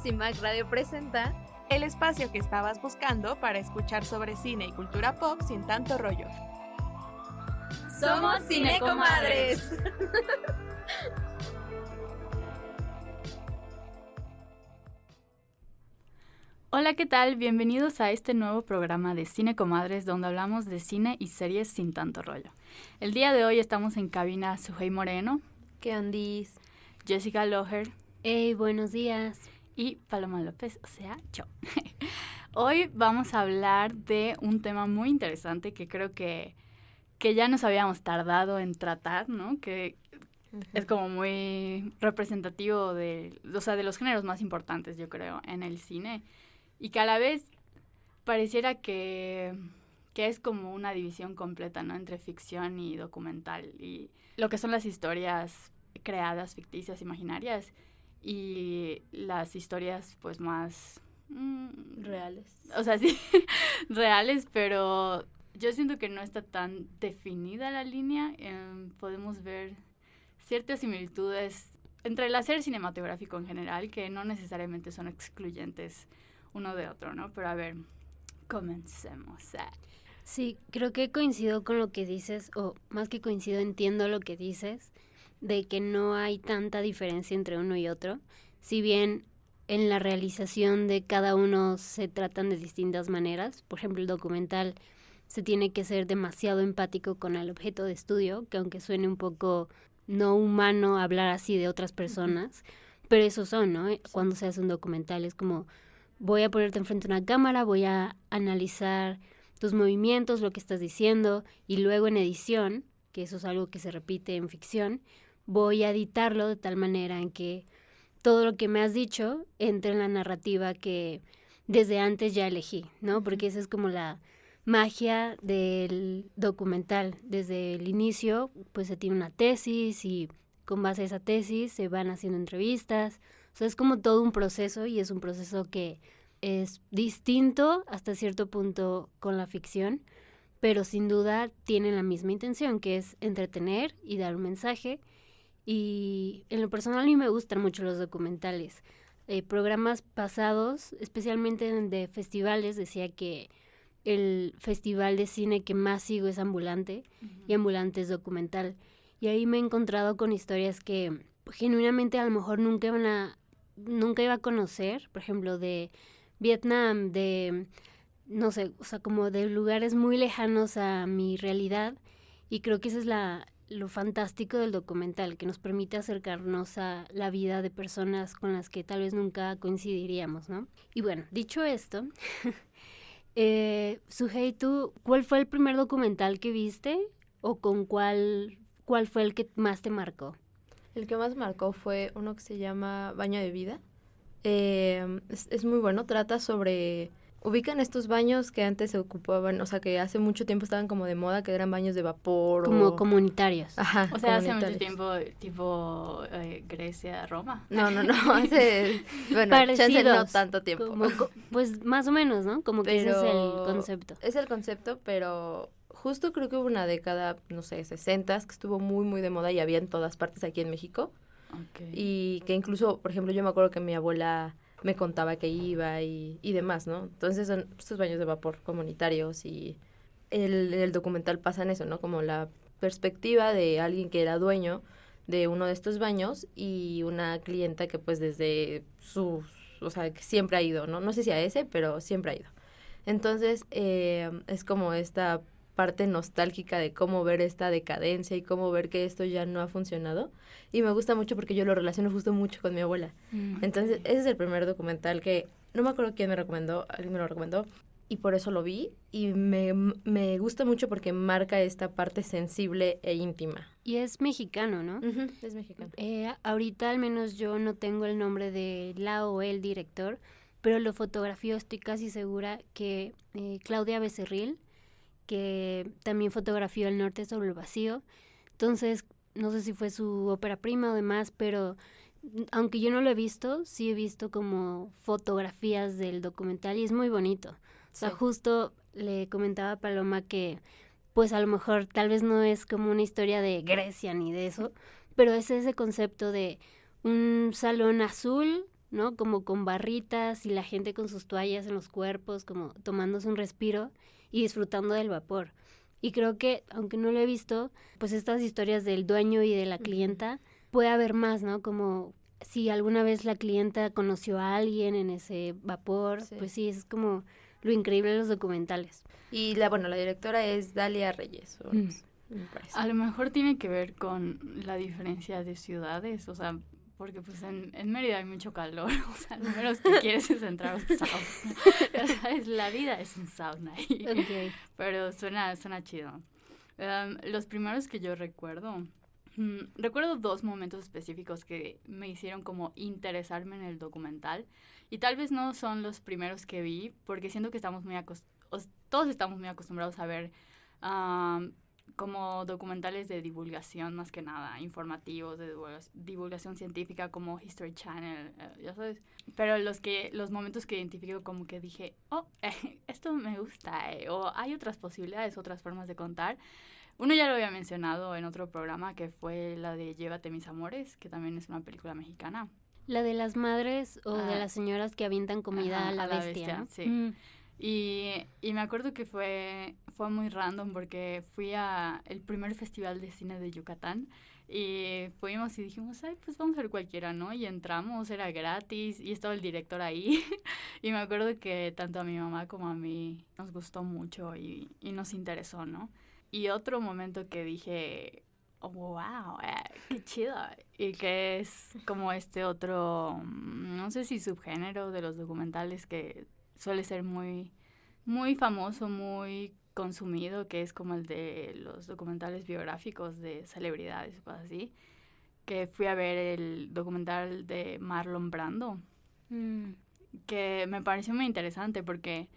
CIMAC Radio presenta el espacio que estabas buscando para escuchar sobre cine y cultura pop sin tanto rollo. ¡Somos Cinecomadres! Hola, ¿qué tal? Bienvenidos a este nuevo programa de Cinecomadres, donde hablamos de cine y series sin tanto rollo. El día de hoy estamos en cabina Sujei Moreno. ¿Qué ondis? Jessica Loher. Hey, buenos días. Y Paloma López, o sea, yo. Hoy vamos a hablar de un tema muy interesante que creo que ya nos habíamos tardado en tratar, ¿no? Que es como muy representativo de los géneros más importantes, yo creo, en el cine. Y que a la vez pareciera que es como una división completa, ¿no? Entre ficción y documental. Y lo que son las historias creadas, ficticias, imaginarias. Y las historias, pues, más... reales. O sea, sí, reales, pero yo siento que no está tan definida la línea. Podemos ver ciertas similitudes entre el hacer cinematográfico en general, que no necesariamente son excluyentes uno de otro, ¿no? Pero a ver, comencemos. Sí, creo que coincido con lo que dices, o más que coincido, entiendo lo que dices, de que no hay tanta diferencia entre uno y otro, si bien en la realización de cada uno se tratan de distintas maneras. Por ejemplo, el documental se tiene que ser demasiado empático con el objeto de estudio, que aunque suene un poco no humano hablar así de otras personas, pero eso son, ¿no? Sí. Cuando se hace un documental es como, voy a ponerte enfrente de una cámara, voy a analizar tus movimientos, lo que estás diciendo, y luego en edición, que eso es algo que se repite en ficción, voy a editarlo de tal manera en que todo lo que me has dicho entre en la narrativa que desde antes ya elegí, ¿no? Porque esa es como la magia del documental. Desde el inicio, pues se tiene una tesis y con base a esa tesis se van haciendo entrevistas. O sea, es como todo un proceso y es un proceso que es distinto hasta cierto punto con la ficción, pero sin duda tienen la misma intención, que es entretener y dar un mensaje. Y en lo personal a mí me gustan mucho los documentales. Programas pasados, especialmente de festivales, decía que el festival de cine que más sigo es Ambulante, y Ambulante es documental. Y ahí me he encontrado con historias que genuinamente a lo mejor nunca iba a conocer, por ejemplo, de Vietnam, de, no sé, o sea, como de lugares muy lejanos a mi realidad. Y creo que eso es lo fantástico del documental, que nos permite acercarnos a la vida de personas con las que tal vez nunca coincidiríamos, ¿no? Y bueno, dicho esto, Sujei, ¿tú cuál fue el primer documental que viste o con cuál fue el que más te marcó? El que más me marcó fue uno que se llama Baño de Vida. Es muy bueno, trata sobre... Ubican estos baños que antes se ocupaban, o sea, que hace mucho tiempo estaban como de moda, que eran baños de vapor. Como comunitarios. Ajá, o sea, hace mucho tiempo, tipo Grecia, Roma. No, hace, bueno, chance no tanto tiempo. Pues más o menos, ¿no? Como que ese es el concepto. Es el concepto, pero justo creo que hubo una década, no sé, 60s, que estuvo muy, muy de moda y había en todas partes aquí en México. Okay. Y que incluso, por ejemplo, yo me acuerdo que mi abuela me contaba que iba y demás, ¿no? Entonces son estos baños de vapor comunitarios y el documental pasa en eso, ¿no? Como la perspectiva de alguien que era dueño de uno de estos baños y una clienta que pues desde o sea, que siempre ha ido, ¿no? No sé si a ese, pero siempre ha ido. Entonces es como esta parte nostálgica de cómo ver esta decadencia y cómo ver que esto ya no ha funcionado. Y me gusta mucho porque yo lo relaciono justo mucho con mi abuela. Entonces, ese es el primer documental que no me acuerdo quién me recomendó, alguien me lo recomendó, y por eso lo vi. Y me gusta mucho porque marca esta parte sensible e íntima. Y es mexicano, ¿no? Es mexicano. Ahorita al menos yo no tengo el nombre de la o el director, pero lo fotografió, estoy casi segura que Claudia Becerril, que también fotografió El norte sobre el vacío. Entonces, no sé si fue su ópera prima o demás, pero aunque yo no lo he visto, sí he visto como fotografías del documental y es muy bonito. O sea, justo le comentaba a Paloma que pues a lo mejor tal vez no es como una historia de Grecia ni de eso, pero es ese concepto de un salón azul ¿no? Como con barritas y la gente con sus toallas en los cuerpos, como tomándose un respiro y disfrutando del vapor. Y creo que, aunque no lo he visto, pues estas historias del dueño y de la clienta, puede haber más, ¿no? Como si alguna vez la clienta conoció a alguien en ese vapor, pues sí, es como lo increíble de los documentales. Y la directora es Dalia Reyes, me parece. A lo mejor tiene que ver con la diferencia de ciudades, o sea, porque pues en Mérida hay mucho calor, o sea, lo menos que quieres es entrar a un sauna. ¿Sabes? La vida es un sauna ahí. Okay. Pero suena chido. Los primeros que yo recuerdo 2 momentos específicos que me hicieron como interesarme en el documental. Y tal vez no son los primeros que vi, porque siento que todos estamos muy acostumbrados a ver como documentales de divulgación, más que nada, informativos, de divulgación científica, como History Channel, ya sabes. Pero los momentos que identifico como que dije, esto me gusta, o hay otras posibilidades, otras formas de contar. Uno ya lo había mencionado en otro programa, que fue la de Llévate mis amores, que también es una película mexicana. La de las madres o de las señoras que avientan comida a la bestia, ¿no? Sí. Y me acuerdo que fue muy random porque fui a el primer festival de cine de Yucatán y fuimos y dijimos, pues vamos a ver cualquiera, ¿no? Y entramos, era gratis y estaba el director ahí y me acuerdo que tanto a mi mamá como a mí nos gustó mucho y nos interesó, ¿no? Y otro momento que dije, wow, qué chido, y que es como este otro, no sé si subgénero de los documentales que suele ser muy, muy famoso, muy consumido, que es como el de los documentales biográficos de celebridades, cosas así, que fui a ver el documental de Marlon Brando, que me pareció muy interesante porque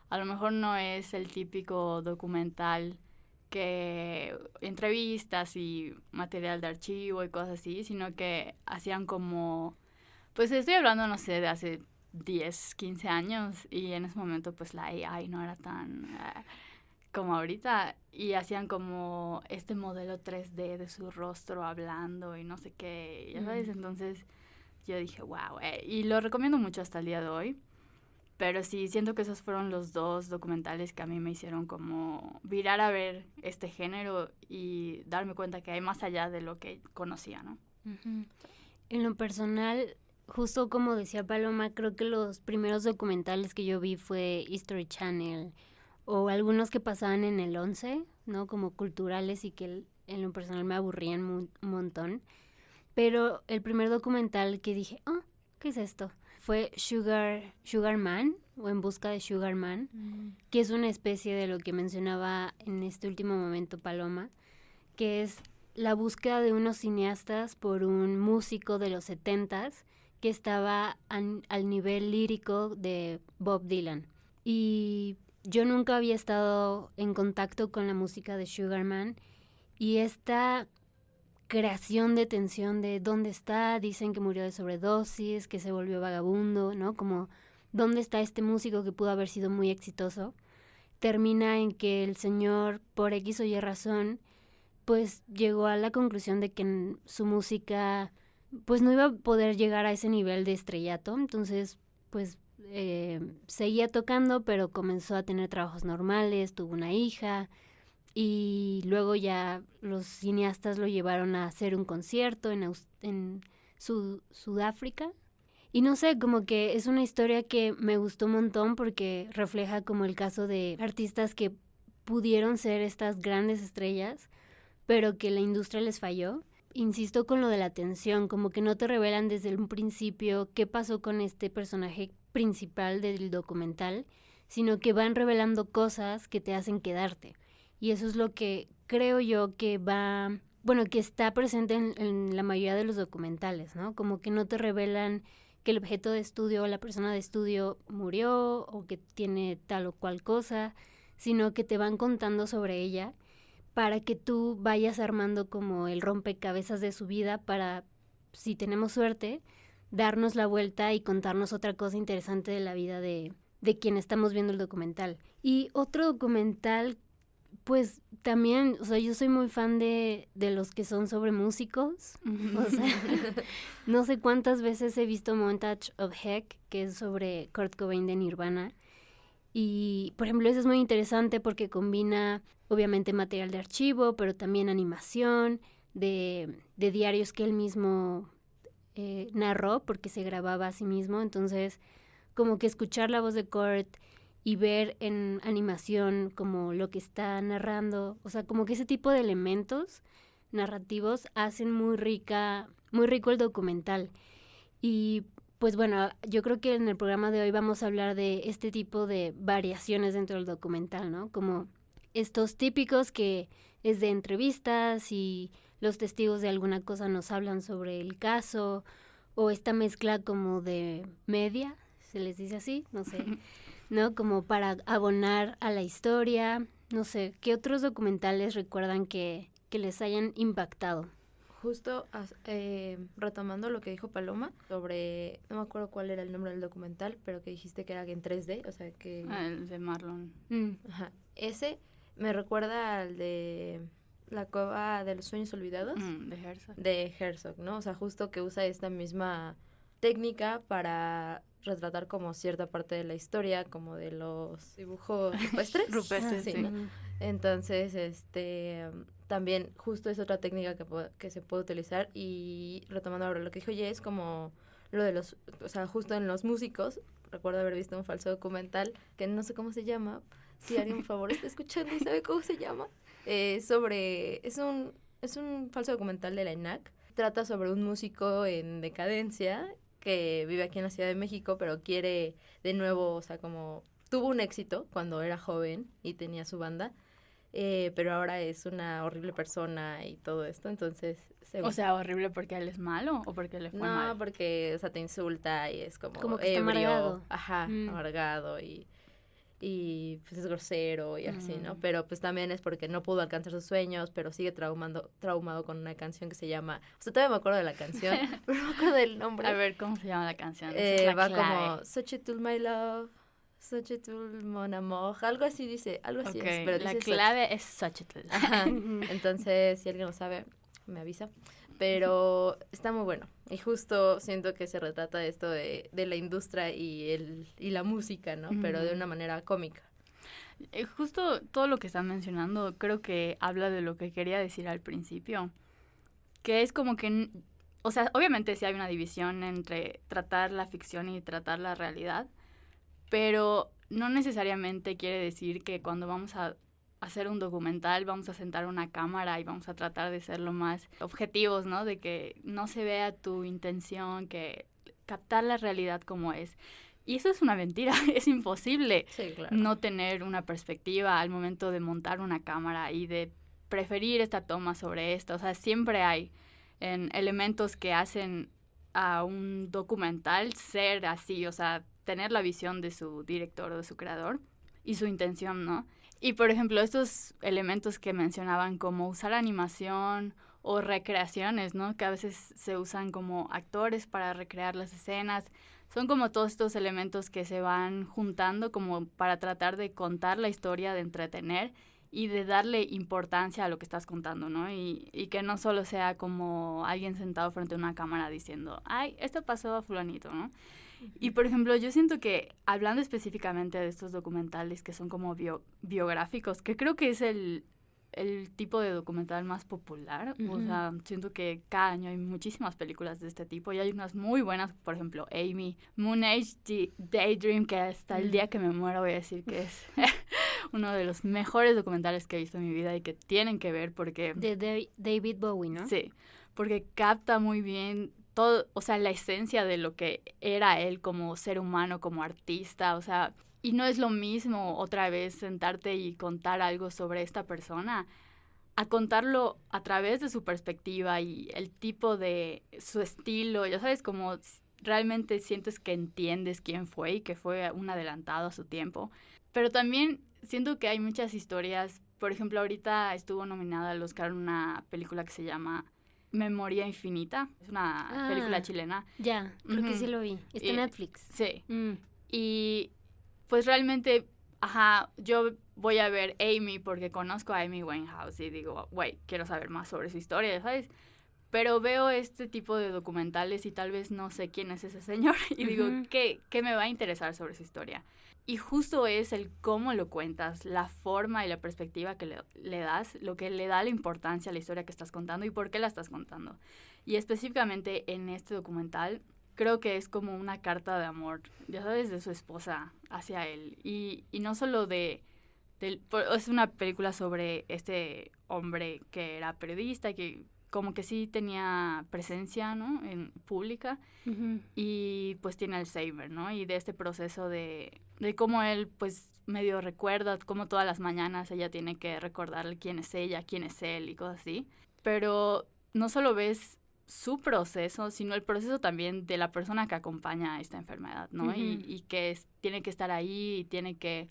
a lo mejor no es el típico documental que entrevistas y material de archivo y cosas así, sino que hacían como, pues estoy hablando, no sé, de hace 10, 15 años y en ese momento pues la AI no era tan como ahorita y hacían como este modelo 3D de su rostro hablando y no sé qué, ya sabes, entonces yo dije wow, y lo recomiendo mucho hasta el día de hoy, pero sí, siento que esos fueron los 2 documentales que a mí me hicieron como virar a ver este género y darme cuenta que hay más allá de lo que conocía, ¿no? En lo personal, justo como decía Paloma, creo que los primeros documentales que yo vi fue History Channel o algunos que pasaban en el 11, ¿no? Como culturales y que en lo personal me aburrían un montón. Pero el primer documental que dije, ¿qué es esto? Fue Sugar Man, o En busca de Sugar Man, que es una especie de lo que mencionaba en este último momento Paloma, que es la búsqueda de unos cineastas por un músico de los 70s que estaba al nivel lírico de Bob Dylan. Y yo nunca había estado en contacto con la música de Sugar Man y esta creación de tensión de dónde está, dicen que murió de sobredosis, que se volvió vagabundo, ¿no? Como dónde está este músico que pudo haber sido muy exitoso. Termina en que el señor, por X o Y razón, pues llegó a la conclusión de que su música pues no iba a poder llegar a ese nivel de estrellato, entonces pues seguía tocando, pero comenzó a tener trabajos normales, tuvo una hija y luego ya los cineastas lo llevaron a hacer un concierto en Sudáfrica. Y no sé, como que es una historia que me gustó un montón porque refleja como el caso de artistas que pudieron ser estas grandes estrellas, pero que la industria les falló. Insisto con lo de la atención, como que no te revelan desde un principio qué pasó con este personaje principal del documental, sino que van revelando cosas que te hacen quedarte. Y eso es lo que creo yo que que está presente en la mayoría de los documentales, ¿no? Como que no te revelan que el objeto de estudio o la persona de estudio murió o que tiene tal o cual cosa, sino que te van contando sobre ella para que tú vayas armando como el rompecabezas de su vida para, si tenemos suerte, darnos la vuelta y contarnos otra cosa interesante de la vida de quien estamos viendo el documental. Y otro documental Pues también, o sea, yo soy muy fan de los que son sobre músicos. O sea, no sé cuántas veces he visto Montage of Heck, que es sobre Kurt Cobain de Nirvana. Y, por ejemplo, eso es muy interesante porque combina, obviamente, material de archivo, pero también animación, de diarios que él mismo narró, porque se grababa a sí mismo. Entonces, como que escuchar la voz de Kurt y ver en animación como lo que está narrando, o sea, como que ese tipo de elementos narrativos hacen muy rico el documental. Y pues bueno, yo creo que en el programa de hoy vamos a hablar de este tipo de variaciones dentro del documental, ¿no? Como estos típicos que es de entrevistas y los testigos de alguna cosa nos hablan sobre el caso, o esta mezcla como de media, se les dice así, no sé, ¿no? Como para abonar a la historia, no sé, ¿qué otros documentales recuerdan que les hayan impactado? Justo retomando lo que dijo Paloma sobre, no me acuerdo cuál era el nombre del documental, pero que dijiste que era en 3D, o sea que... El de Marlon. Ajá. Ese me recuerda al de La Cueva de los Sueños Olvidados. De Herzog. De Herzog, ¿no? O sea, justo que usa esta misma técnica para retratar como cierta parte de la historia, como de los dibujos rupestres. Rupestres, sí, sí. ¿no? Entonces, también justo es otra técnica que se puede utilizar. Y retomando ahora lo que dijo Jess, como lo de los, o sea, justo en los músicos, recuerdo haber visto un falso documental que no sé cómo se llama, si alguien por favor está escuchando y sabe cómo se llama, es un falso documental de la ENAC, trata sobre un músico en decadencia que vive aquí en la Ciudad de México, pero quiere de nuevo, o sea, como tuvo un éxito cuando era joven y tenía su banda, pero ahora es una horrible persona y todo esto, entonces... O sea, horrible porque él es malo o porque le fue mal. No, porque, o sea, te insulta y es como que está ebrio, amargado. Ajá, amargado y pues es grosero y así, ¿no? Pero pues también es porque no pudo alcanzar sus sueños, pero sigue traumado con una canción que se llama... O sea, todavía me acuerdo de la canción, pero no me acuerdo del nombre. A ver, ¿cómo se llama la canción? Va como, Xochitl, my love, Xochitl, mon amour, algo así dice, algo así es. Pero la dice clave es Xochitl. Ajá. Entonces, si alguien lo sabe, me avisa. Pero está muy bueno. Y justo siento que se retrata esto de la industria y la música, ¿no? Pero de una manera cómica. Justo todo lo que están mencionando creo que habla de lo que quería decir al principio. Que es como que... O sea, obviamente sí hay una división entre tratar la ficción y tratar la realidad. Pero no necesariamente quiere decir que cuando vamos a hacer un documental vamos a sentar una cámara y vamos a tratar de ser lo más objetivos, ¿no? De que no se vea tu intención, que captar la realidad como es. Y eso es una mentira, es imposible no tener una perspectiva al momento de montar una cámara y de preferir esta toma sobre esta. O sea, siempre hay elementos que hacen a un documental ser así, o sea, tener la visión de su director o de su creador y su intención, ¿no? Y, por ejemplo, estos elementos que mencionaban como usar animación o recreaciones, ¿no? Que a veces se usan como actores para recrear las escenas. Son como todos estos elementos que se van juntando como para tratar de contar la historia, de entretener y de darle importancia a lo que estás contando, ¿no? Y que no solo sea como alguien sentado frente a una cámara diciendo, ay, esto pasó a fulanito, ¿no? Y, por ejemplo, yo siento que, hablando específicamente de estos documentales que son como biográficos, que creo que es el tipo de documental más popular, o sea, siento que cada año hay muchísimas películas de este tipo y hay unas muy buenas, por ejemplo, Amy, Moon Age Daydream, que hasta el día que me muero voy a decir que es uno de los mejores documentales que he visto en mi vida y que tienen que ver porque... De David Bowie, ¿no? Sí, porque capta muy bien todo, o sea, la esencia de lo que era él como ser humano, como artista, o sea, y no es lo mismo otra vez sentarte y contar algo sobre esta persona, a contarlo a través de su perspectiva y el tipo de su estilo, ya sabes, como realmente sientes que entiendes quién fue y que fue un adelantado a su tiempo, pero también siento que hay muchas historias, por ejemplo, ahorita estuvo nominada al Oscar una película que se llama Memoria Infinita, es una película chilena. Ya, creo que sí lo vi. Está en Netflix. Sí. Y pues realmente, yo voy a ver Amy porque conozco a Amy Winehouse y digo, güey, quiero saber más sobre su historia, ¿sabes? Pero veo este tipo de documentales y tal vez no sé quién es ese señor y digo, ¿qué me va a interesar sobre su historia? Y justo es el cómo lo cuentas, la forma y la perspectiva que le das, lo que le da la importancia a la historia que estás contando y por qué la estás contando. Y específicamente en este documental, creo que es como una carta de amor, ya sabes, de su esposa hacia él. Y no solo es una película sobre este hombre que era periodista, que como que sí tenía presencia, ¿no? En pública, y pues tiene Alzheimer, ¿no? Y de este proceso de cómo él, pues, medio recuerda, cómo todas las mañanas ella tiene que recordarle quién es ella, quién es él y cosas así. Pero no solo ves su proceso, sino el proceso también de la persona que acompaña a esta enfermedad, ¿no? Y que tiene que estar ahí y tiene que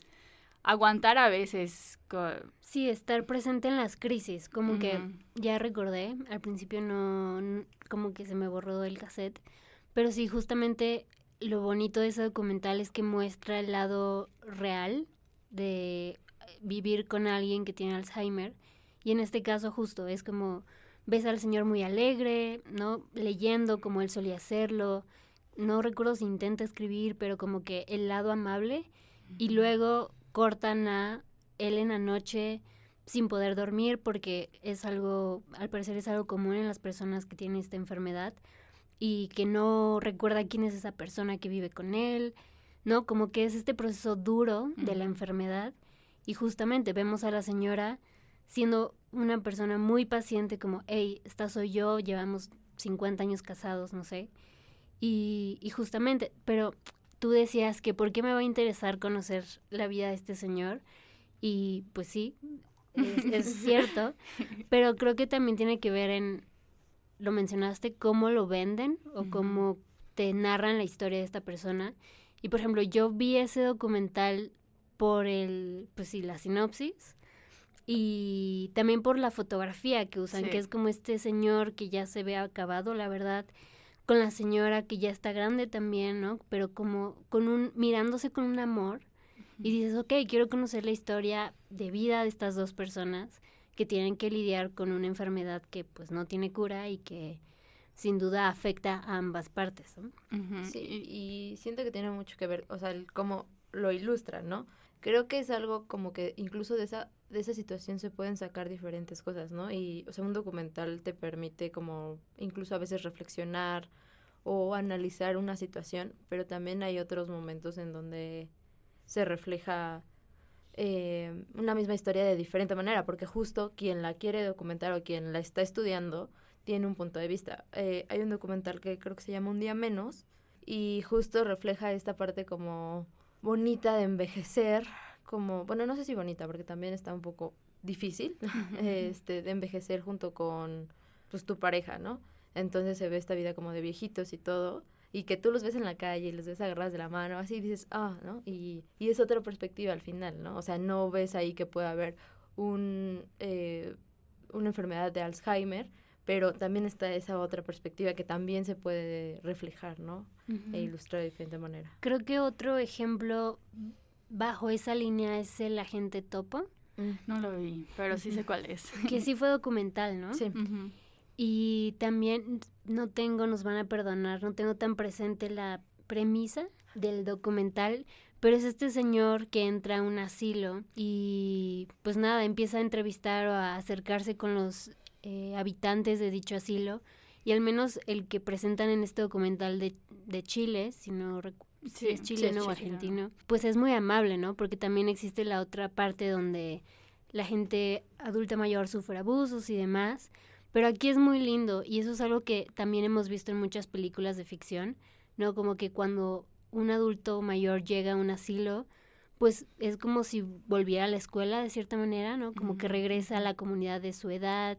aguantar a veces. Sí, estar presente en las crisis, como que ya recordé, al principio no, como que se me borró el cassette, pero sí, justamente lo bonito de ese documental es que muestra el lado real de vivir con alguien que tiene Alzheimer, y en este caso justo es como ves al señor muy alegre, ¿no? Leyendo como él solía hacerlo, no recuerdo si intenta escribir, pero como que el lado amable, y luego cortan a él en la noche sin poder dormir porque es algo, al parecer es algo común en las personas que tienen esta enfermedad y que no recuerda quién es esa persona que vive con él, ¿no? Como que es este proceso duro de la enfermedad y justamente vemos a la señora siendo una persona muy paciente como, hey, esta soy yo, llevamos 50 años casados, no sé, y justamente, pero tú decías que por qué me va a interesar conocer la vida de este señor, y pues sí, es cierto, pero creo que también tiene que ver en, lo mencionaste, cómo lo venden o cómo te narran la historia de esta persona. Y por ejemplo, yo vi ese documental por la sinopsis y también por la fotografía que usan, que es como este señor que ya se ve acabado, la verdad, con la señora que ya está grande también, ¿no? Pero como mirándose con un amor, y dices, ok, quiero conocer la historia de vida de estas dos personas que tienen que lidiar con una enfermedad que pues no tiene cura y que sin duda afecta a ambas partes, ¿no? Sí, y siento que tiene mucho que ver, o sea, cómo lo ilustran, ¿no? Creo que es algo como que incluso de esa situación se pueden sacar diferentes cosas, ¿no? Y, o sea, un documental te permite como incluso a veces reflexionar o analizar una situación, pero también hay otros momentos en donde se refleja una misma historia de diferente manera, porque justo quien la quiere documentar o quien la está estudiando tiene un punto de vista. Hay un documental que creo que se llama Un día menos y justo refleja esta parte como bonita de envejecer, como, bueno, no sé si bonita, porque también está un poco difícil, de envejecer junto con, pues, tu pareja, ¿no? Entonces se ve esta vida como de viejitos y todo, y que tú los ves en la calle y los ves agarrados de la mano, así y dices, ¿no? Y es otra perspectiva al final, ¿no? O sea, no ves ahí que puede haber una enfermedad de Alzheimer, pero también está esa otra perspectiva que también se puede reflejar, ¿no? E ilustrar de diferente manera. Creo que otro ejemplo bajo esa línea es El agente Topo. No lo vi, pero sí sé cuál es. Que sí fue documental, ¿no? Sí. Y también nos van a perdonar, no tengo tan presente la premisa del documental, pero es este señor que entra a un asilo y pues nada, empieza a entrevistar o a acercarse con los habitantes de dicho asilo, y al menos el que presentan en este documental de Chile, si no si es chileno o argentino, pues es muy amable, ¿no? Porque también existe la otra parte donde la gente adulta mayor sufre abusos y demás, pero aquí es muy lindo y eso es algo que también hemos visto en muchas películas de ficción, ¿no? Como que cuando un adulto mayor llega a un asilo, pues es como si volviera a la escuela de cierta manera, ¿no? Como que regresa a la comunidad de su edad,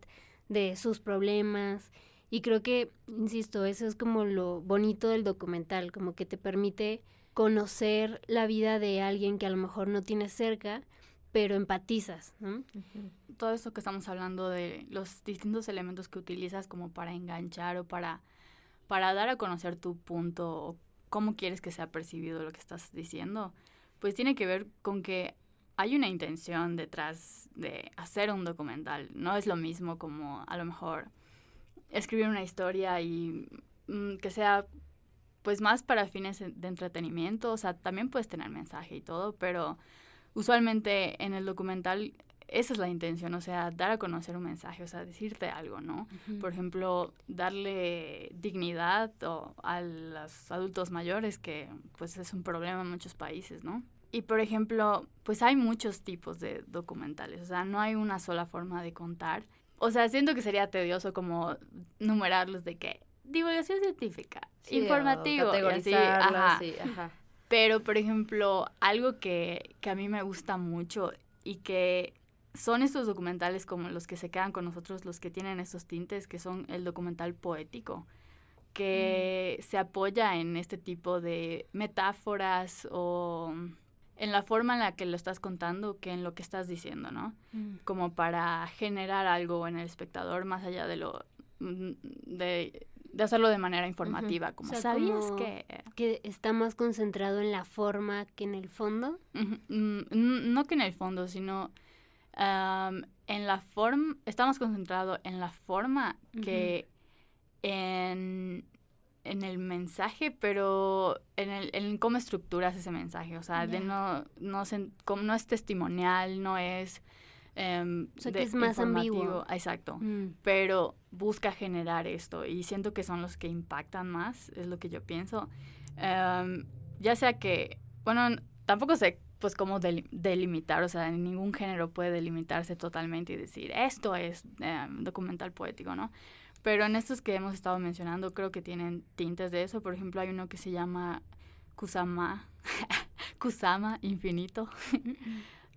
de sus problemas. Y creo que, insisto, eso es como lo bonito del documental, como que te permite conocer la vida de alguien que a lo mejor no tienes cerca, pero empatizas, ¿no? Todo esto que estamos hablando de los distintos elementos que utilizas como para enganchar o para dar a conocer tu punto o cómo quieres que sea percibido lo que estás diciendo, pues tiene que ver con que hay una intención detrás de hacer un documental. No es lo mismo como a lo mejor escribir una historia y que sea pues más para fines de entretenimiento. O sea, también puedes tener mensaje y todo, pero usualmente en el documental esa es la intención, o sea, dar a conocer un mensaje, o sea, decirte algo, ¿no? Por ejemplo, darle dignidad a los adultos mayores, que pues es un problema en muchos países, ¿no? Y, por ejemplo, pues hay muchos tipos de documentales, o sea, no hay una sola forma de contar. O sea, siento que sería tedioso como numerarlos de que divulgación científica, Sí, informativo, y así, categorizarlos, ajá. sí, ajá. Pero, por ejemplo, algo que a mí me gusta mucho y que son estos documentales como los que se quedan con nosotros, los que tienen estos tintes, que son el documental poético, que se apoya en este tipo de metáforas o en la forma en la que lo estás contando que en lo que estás diciendo, ¿no? Como para generar algo en el espectador más allá de lo de hacerlo de manera informativa, como O sea, ¿sabías como que...? que está más concentrado en la forma que en el fondo. No que en el fondo, sino en la forma, estamos concentrados en la forma que en el mensaje, pero en cómo estructuras ese mensaje, o sea, de como no es testimonial, no es o sea, que es más ambiguo. Exacto, pero busca generar esto y siento que son los que impactan más, es lo que yo pienso. Ya sea que, bueno, tampoco sé pues cómo delimitar, o sea, en ningún género puede delimitarse totalmente y decir, esto es documental poético, ¿no? Pero en estos que hemos estado mencionando creo que tienen tintes de eso. Por ejemplo, hay uno que se llama Kusama Infinito,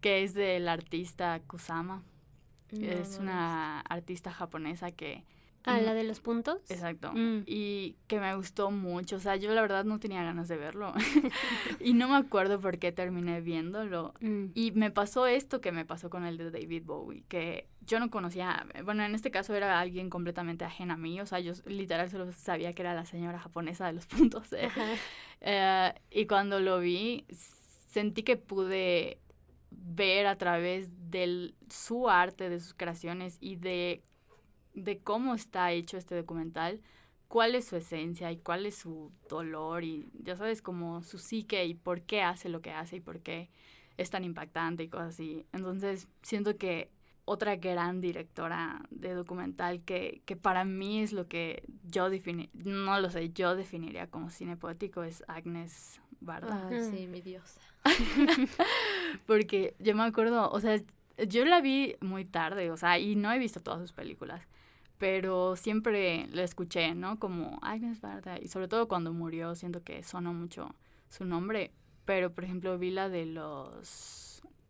que es del artista Kusama. Es una artista japonesa que... ¿La de los puntos? Exacto. Y que me gustó mucho. O sea, yo la verdad no tenía ganas de verlo. Y no me acuerdo por qué terminé viéndolo. Y me pasó esto que me pasó con el de David Bowie, que yo no conocía. Bueno, en este caso era alguien completamente ajeno a mí. O sea, yo literal solo sabía que era la señora japonesa de los puntos. Y cuando lo vi, sentí que pude ver a través de su arte, de sus creaciones y de cómo está hecho este documental, cuál es su esencia y cuál es su dolor y ya sabes, como su psique y por qué hace lo que hace y por qué es tan impactante y cosas así. Entonces siento que otra gran directora de documental que para mí es lo que yo no lo sé, yo definiría como cine poético es Agnes Varda. Ay, sí, mi diosa. Porque yo me acuerdo, o sea, yo la vi muy tarde, o sea, y no he visto todas sus películas, pero siempre la escuché, ¿no? Como Agnes Varda, y sobre todo cuando murió, siento que sonó mucho su nombre, pero por ejemplo vi la de la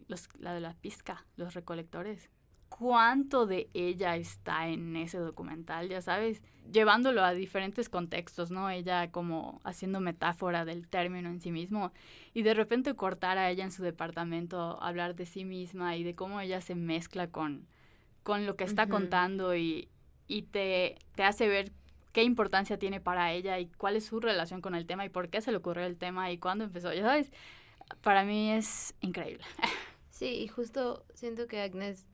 de la pizca, los recolectores. ¿Cuánto de ella está en ese documental? Ya sabes, llevándolo a diferentes contextos, ¿no? Ella como haciendo metáfora del término en sí mismo y de repente cortar a ella en su departamento, hablar de sí misma y de cómo ella se mezcla con lo que está contando y te hace ver qué importancia tiene para ella y cuál es su relación con el tema y por qué se le ocurrió el tema y cuándo empezó. Ya sabes, para mí es increíble. Sí, y justo siento que Agnes...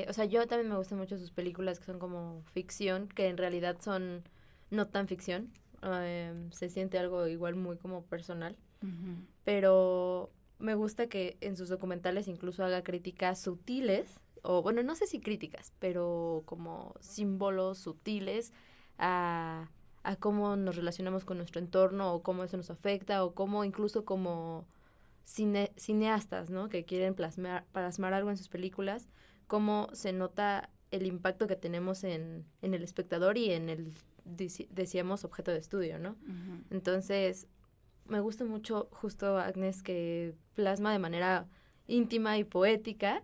o sea, yo también me gustan mucho sus películas que son como ficción, que en realidad son no tan ficción. Se siente algo igual muy como personal. Pero me gusta que en sus documentales incluso haga críticas sutiles, o bueno, no sé si críticas, pero como símbolos sutiles a cómo nos relacionamos con nuestro entorno o cómo eso nos afecta o cómo incluso como cineastas, ¿no? Que quieren plasmar algo en sus películas, cómo se nota el impacto que tenemos en el espectador y en el, decíamos, objeto de estudio, ¿no? Entonces, me gusta mucho justo Agnes que plasma de manera íntima y poética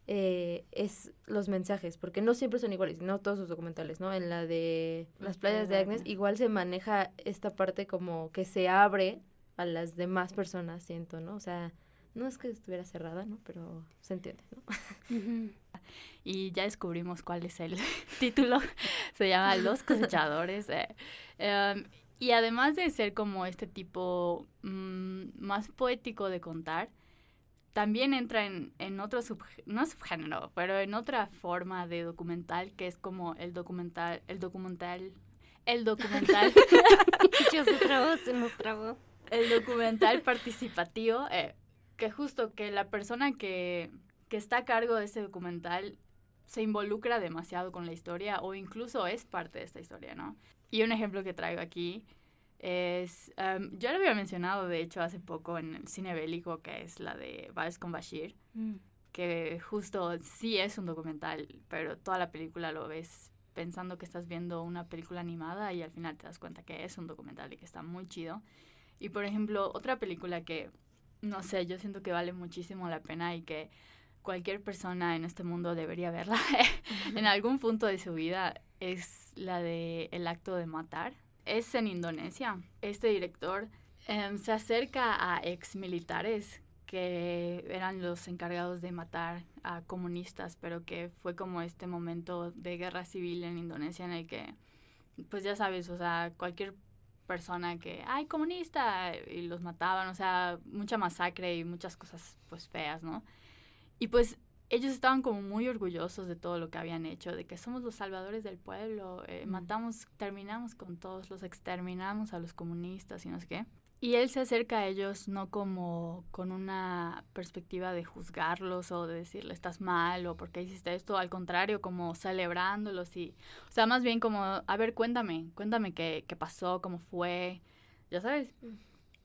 es los mensajes, porque no siempre son iguales, no todos sus documentales, ¿no? En la de Las playas de Agnes igual se maneja esta parte como que se abre a las demás personas, siento, ¿no? O sea, no es que estuviera cerrada, ¿no? Pero se entiende, ¿no? Y ya descubrimos cuál es el título. Se llama Los Cosechadores. Y además de ser como este tipo más poético de contar, también entra en otro no subgénero, pero en otra forma de documental, que es como el documental Yo se nos trabó. El documental participativo, que justo que la persona que está a cargo de ese documental se involucra demasiado con la historia o incluso es parte de esta historia, ¿no? Y un ejemplo que traigo aquí es, yo lo había mencionado de hecho hace poco en el cine bélico, que es la de Vals con Bashir, que justo sí es un documental, pero toda la película lo ves pensando que estás viendo una película animada y al final te das cuenta que es un documental y que está muy chido. Y por ejemplo, otra película que, no sé, yo siento que vale muchísimo la pena y que cualquier persona en este mundo debería verla en algún punto de su vida, es la de El acto de matar. Es en Indonesia. Este director se acerca a ex militares que eran los encargados de matar a comunistas, pero que fue como este momento de guerra civil en Indonesia en el que, pues ya sabes, o sea, cualquier persona que, ¡ay, comunista! Y los mataban, o sea, mucha masacre y muchas cosas, pues, feas, ¿no? Y pues ellos estaban como muy orgullosos de todo lo que habían hecho, de que somos los salvadores del pueblo, terminamos con todos, los exterminamos a los comunistas y no sé qué. Y él se acerca a ellos no como con una perspectiva de juzgarlos o de decirle estás mal o por qué hiciste esto, al contrario, como celebrándolos y, o sea, más bien como, a ver, cuéntame qué pasó, cómo fue, ya sabes.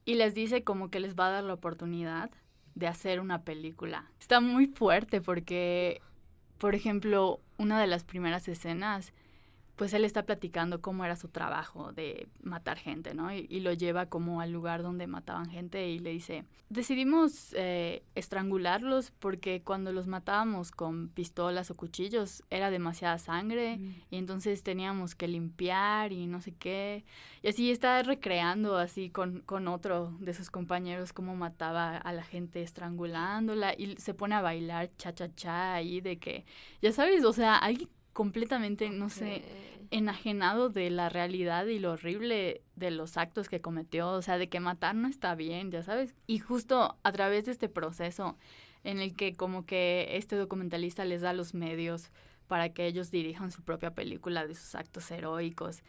Y les dice como que les va a dar la oportunidad de hacer una película. Está muy fuerte porque, por ejemplo, una de las primeras escenas, pues él está platicando cómo era su trabajo de matar gente, ¿no? Y lo lleva como al lugar donde mataban gente y le dice, decidimos estrangularlos porque cuando los matábamos con pistolas o cuchillos era demasiada sangre y entonces teníamos que limpiar y no sé qué. Y así está recreando así con otro de sus compañeros cómo mataba a la gente estrangulándola y se pone a bailar cha-cha-cha ahí de que, ya sabes, o sea, alguien completamente, no sé, enajenado de la realidad y lo horrible de los actos que cometió, o sea, de que matar no está bien, ya sabes. Y justo a través de este proceso en el que como que este documentalista les da los medios para que ellos dirijan su propia película de sus actos heroicos.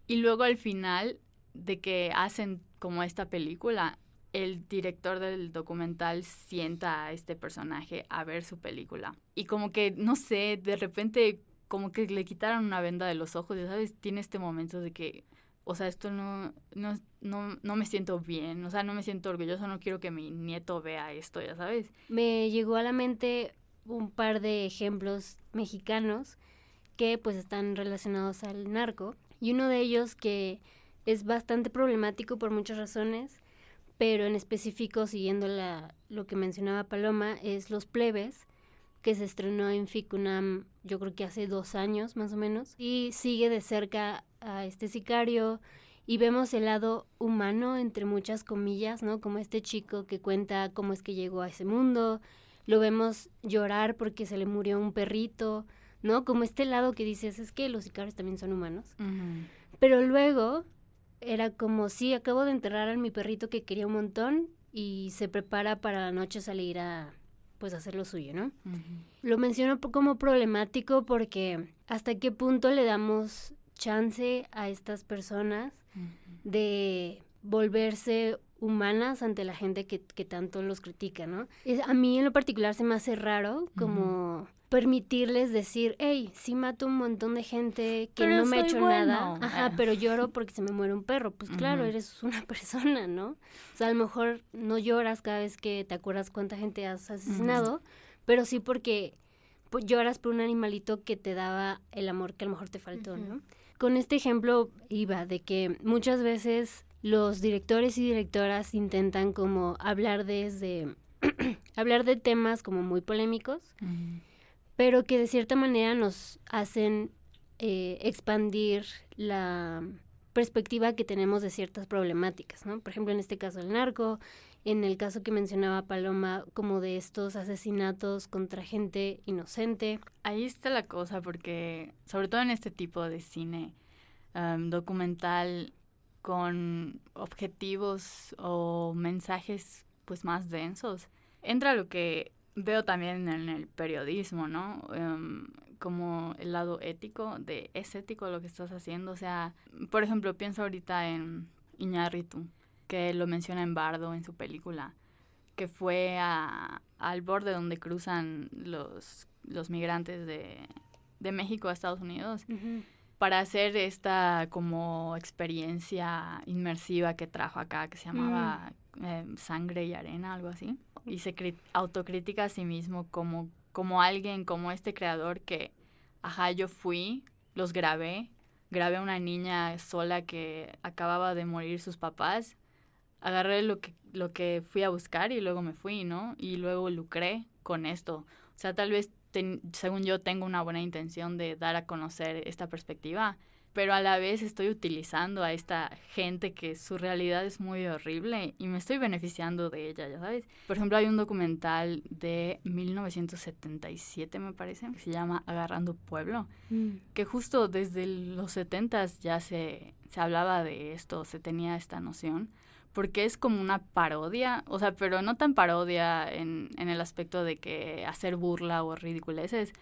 Y luego al final de que hacen como esta película, el director del documental sienta a este personaje a ver su película. Y como que, no sé, de repente como que le quitaron una venda de los ojos, ya sabes, tiene este momento de que, o sea, esto no me siento bien, o sea, no me siento orgulloso, no quiero que mi nieto vea esto, ya sabes. Me llegó a la mente un par de ejemplos mexicanos que pues están relacionados al narco, y uno de ellos que es bastante problemático por muchas razones, pero en específico, siguiendo lo que mencionaba Paloma, es Los Plebes, que se estrenó en FICUNAM, yo creo que hace 2 años más o menos, y sigue de cerca a este sicario y vemos el lado humano, entre muchas comillas, ¿no? Como este chico que cuenta cómo es que llegó a ese mundo, lo vemos llorar porque se le murió un perrito, ¿no? Como este lado que dices, es que los sicarios también son humanos. Uh-huh. Pero luego era como, sí, acabo de enterrar a mi perrito que quería un montón y se prepara para la noche salir a pues hacer lo suyo, ¿no? Uh-huh. Lo menciono como problemático porque hasta qué punto le damos chance a estas personas de volverse humanas ante la gente que tanto los critica, ¿no? A mí en lo particular se me hace raro como permitirles decir, hey, sí mato un montón de gente que pero no me ha hecho nada, pero lloro porque se me muere un perro. Pues claro, eres una persona, ¿no? O sea, a lo mejor no lloras cada vez que te acuerdas cuánta gente has asesinado, pero sí porque lloras por un animalito que te daba el amor que a lo mejor te faltó, ¿no? Con este ejemplo iba de que muchas veces los directores y directoras intentan como hablar hablar de temas como muy polémicos, pero que de cierta manera nos hacen expandir la perspectiva que tenemos de ciertas problemáticas, ¿no? Por ejemplo, en este caso el narco, en el caso que mencionaba Paloma, como de estos asesinatos contra gente inocente. Ahí está la cosa, porque sobre todo en este tipo de cine documental con objetivos o mensajes pues más densos, entra lo que veo también en el periodismo, ¿no? Como el lado ético, ¿es ético lo que estás haciendo? O sea, por ejemplo, pienso ahorita en Iñárritu, que lo menciona en Bardo en su película, que fue al borde donde cruzan los migrantes de México a Estados Unidos, para hacer esta como experiencia inmersiva que trajo acá, que se llamaba Sangre y Arena, algo así. Y se autocritica a sí mismo como alguien, como este creador que, yo fui, los grabé a una niña sola que acababa de morir sus papás, agarré lo que fui a buscar y luego me fui, ¿no? Y luego lucré con esto. O sea, tal vez, según yo, tengo una buena intención de dar a conocer esta perspectiva, pero a la vez estoy utilizando a esta gente que su realidad es muy horrible y me estoy beneficiando de ella, ¿ya sabes? Por ejemplo, hay un documental de 1977, me parece, que se llama Agarrando Pueblo, que justo desde los 70s ya se hablaba de esto, se tenía esta noción, porque es como una parodia, o sea, pero no tan parodia en el aspecto de que hacer burla o ridiculeces,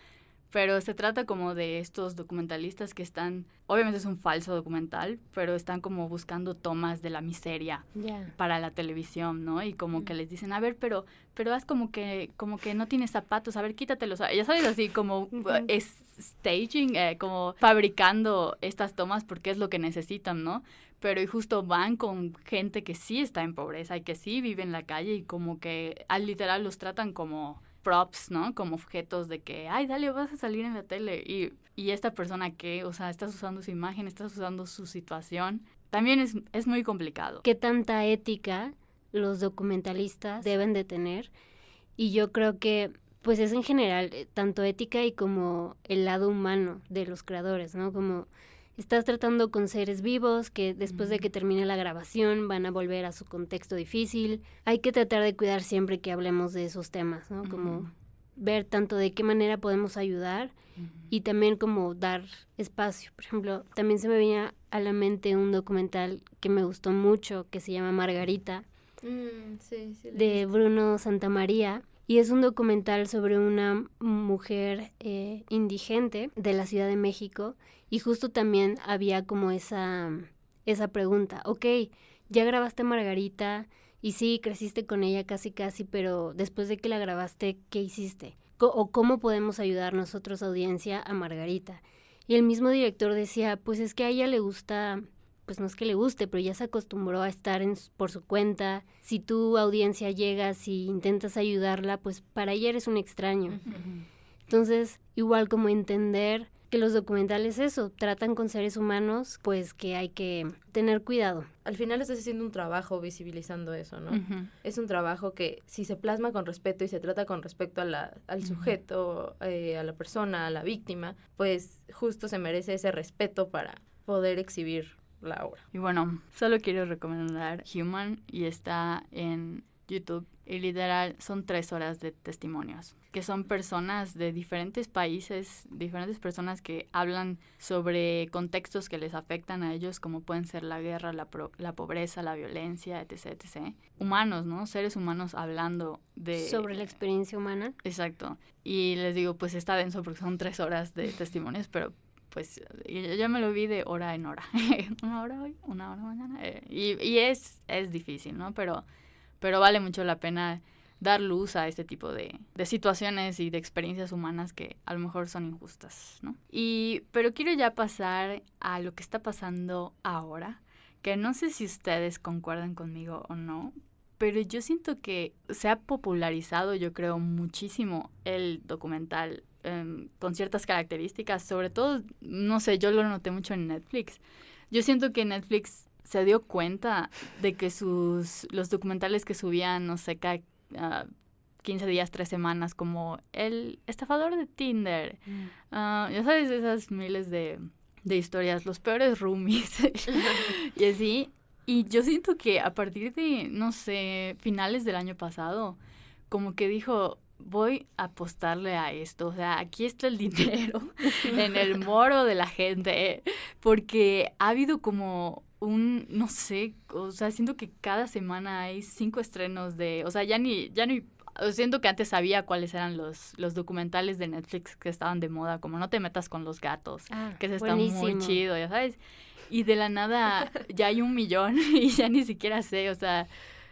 pero se trata como de estos documentalistas que están, obviamente es un falso documental, pero están como buscando tomas de la miseria para la televisión, ¿no? Y como que les dicen, a ver, pero haz como que no tienes zapatos, a ver, quítatelos. Ya sabes, así como es staging, como fabricando estas tomas porque es lo que necesitan, ¿no? Pero y justo van con gente que sí está en pobreza y que sí vive en la calle y como que al literal los tratan como props, ¿no? Como objetos de que, ay, dale, vas a salir en la tele. Y esta persona que, o sea, estás usando su imagen, estás usando su situación. También es muy complicado. ¿Qué tanta ética los documentalistas deben de tener? Y yo creo que, pues es en general, tanto ética y como el lado humano de los creadores, ¿no? Como estás tratando con seres vivos que después de que termine la grabación van a volver a su contexto difícil. Hay que tratar de cuidar siempre que hablemos de esos temas, ¿no? Como ver tanto de qué manera podemos ayudar y también como dar espacio. Por ejemplo, también se me venía a la mente un documental que me gustó mucho que se llama Margarita, de Bruno Santamaría. Y es un documental sobre una mujer indigente de la Ciudad de México. Y justo también había como esa pregunta. Ok, ya grabaste Margarita y sí, creciste con ella casi, pero después de que la grabaste, ¿qué hiciste? ¿O cómo podemos ayudar nosotros, audiencia, a Margarita? Y el mismo director decía, pues es que a ella le gusta, pues no es que le guste, pero ya se acostumbró a estar por su cuenta. Si tú, audiencia, llegas y intentas ayudarla, pues para ella eres un extraño. Entonces, igual como entender que los documentales tratan con seres humanos, pues que hay que tener cuidado. Al final estás haciendo un trabajo visibilizando eso, ¿no? Es un trabajo que si se plasma con respeto y se trata con respecto al sujeto, a la persona, a la víctima, pues justo se merece ese respeto para poder exhibir la obra. Y bueno, solo quiero recomendar Human y está en YouTube y literal son 3 horas de testimonios, que son personas de diferentes países, diferentes personas que hablan sobre contextos que les afectan a ellos, como pueden ser la guerra, la pobreza, la violencia, etc. Humanos, ¿no? Seres humanos hablando sobre la experiencia humana. Exacto. Y les digo, pues está denso porque son 3 horas de testimonios, pero pues yo me lo vi de hora en hora. 1 hora hoy, 1 hora mañana. Y es difícil, ¿no? Pero vale mucho la pena dar luz a este tipo de situaciones y de experiencias humanas que a lo mejor son injustas, ¿no? Pero quiero ya pasar a lo que está pasando ahora, que no sé si ustedes concuerdan conmigo o no, pero yo siento que se ha popularizado, yo creo, muchísimo el documental con ciertas características, sobre todo, no sé, yo lo noté mucho en Netflix. Yo siento que Netflix se dio cuenta de que los documentales que subían, no sé, cada 15 días, 3 semanas, como el estafador de Tinder, ya sabes, esas miles de historias, los peores roomies, y así. Y yo siento que a partir de, no sé, finales del año pasado, como que dijo, voy a apostarle a esto, o sea, aquí está el dinero en el moro de la gente, porque ha habido como no sé, o sea, siento que cada semana hay 5 estrenos o sea, ya ni siento que antes sabía cuáles eran los documentales de Netflix que estaban de moda, como No te metas con los gatos, que se está muy chido, ya sabes. Y de la nada ya hay 1 millón y ya ni siquiera sé, o sea...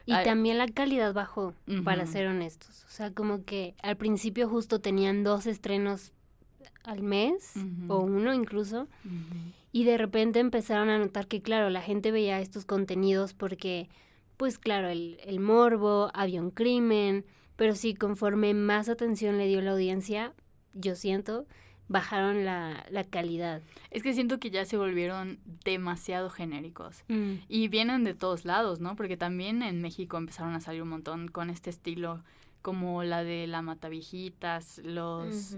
Y también la calidad bajó, para ser honestos. O sea, como que al principio justo tenían 2 estrenos al mes, o 1 incluso, y de repente empezaron a notar que, claro, la gente veía estos contenidos porque, pues claro, el morbo, había un crimen, pero sí, conforme más atención le dio la audiencia, yo siento, bajaron la calidad. Es que siento que ya se volvieron demasiado genéricos y vienen de todos lados, ¿no? Porque también en México empezaron a salir un montón con este estilo, como la de la Mataviejitas, los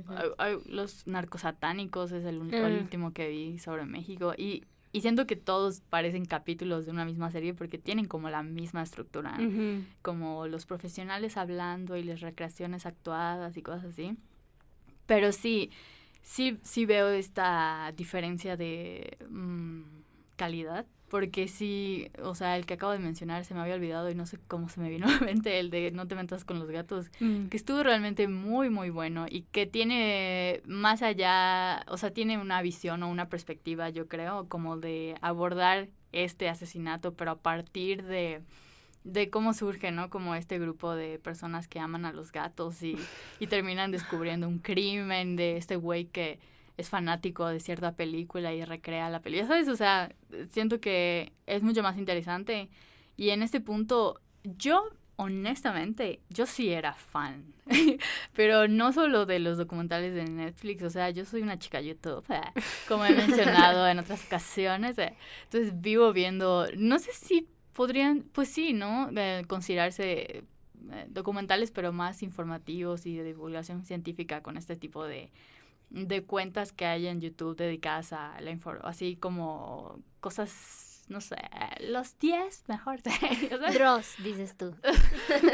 narcosatánicos, es el último que vi sobre México, y siento que todos parecen capítulos de una misma serie porque tienen como la misma estructura, como los profesionales hablando y las recreaciones actuadas y cosas así. Pero sí veo esta diferencia de calidad, porque sí, o sea, el que acabo de mencionar se me había olvidado y no sé cómo se me vino a la mente, el de No te metas con los gatos, que estuvo realmente muy, muy bueno y que tiene más allá, o sea, tiene una visión o una perspectiva, yo creo, como de abordar este asesinato, pero a partir de cómo surge, ¿no? Como este grupo de personas que aman a los gatos y terminan descubriendo un crimen de este güey que es fanático de cierta película y recrea la película, ¿sabes? O sea, siento que es mucho más interesante. Y en este punto, yo, honestamente, yo sí era fan. Pero no solo de los documentales de Netflix, o sea, yo soy una chica YouTube, como he mencionado en otras ocasiones. Entonces vivo viendo, no sé si podrían, pues sí, ¿no? Considerarse documentales, pero más informativos y de divulgación científica con este tipo de cuentas que hay en YouTube dedicadas a la información, así como cosas, no sé, los 10 mejor. Dross, dices tú.